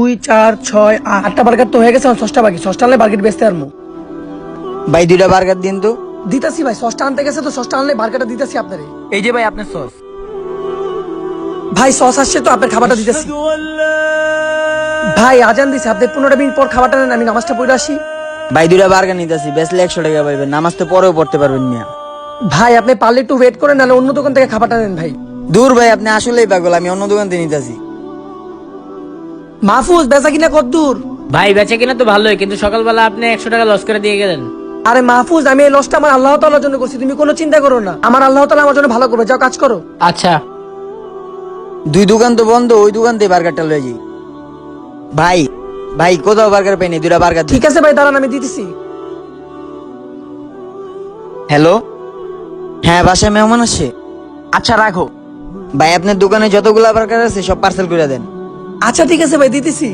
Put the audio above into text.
2 4 6 8টা burger তো হয়ে গেছে, 6টা বাকি। 6টা আনলে বার্গার বেচতে আরমু। ভাই 2টা বার্গার দিন তো। দিতাছি ভাই, 6টা আনতে গেছে তো 6টা আনলে বার্গারটা দিতাছি আপনারে। এই যে ভাই আপনার সস। ভাই সস আসছে তো আপনার খাবারটা দিতেছি। ভাই আজান দিছে, আপনি 15 মিনিট পর খাবারটা নেন, আমি নামাজটা পড়ে আসি। ভাই 2টা বার্গার নিতেছি, বেচলে 100 টাকা পাইবেন, নামাজ তো পরেও পড়তে পারবেন মিয়া। ভাই আপনি পারলে একটু ওয়েট করেন, নাহলে অন্য দোকান থেকে খাবারটা নেন ভাই। দূর ভাই, আপনি আসলেই পাগল, আমি অন্য দোকান থেকে নিতেছি। মাহফুজ বেচা কিনা কত দূর? ভাই বেচে কিনা তো ভালোই, কিন্তু সকালবেলা আপনি 100 টাকা লস করে দিয়ে গেলেন। আরে মাহফুজ, আমি এই লসটা আমার আল্লাহ তাআলার জন্য করছি, তুমি কোনো চিন্তা করো না। আমার আল্লাহ তাআলা আমার জন্য ভালো করবে, যাও কাজ করো। আচ্ছা 2 দোকান তো বন্ধ, ওই দোকান থেকে বার্গারটা লয়ে যাই। ভাই ভাই কোথাও বার্গার পাইনি, 2টা বার্গার দিন। ঠিক আছে ভাই, দাঁড়ান আমি দিতেছি। হ্যালো, হ্যাঁ বাসায় মেহমান আসছে। আচ্ছা রাখো। ভাই আপনার দোকানে যতগুলা বার্গার আছে সব পার্সেল করে দেন। আচ্ছা ঠিক আছে ভাই, দিতেছি।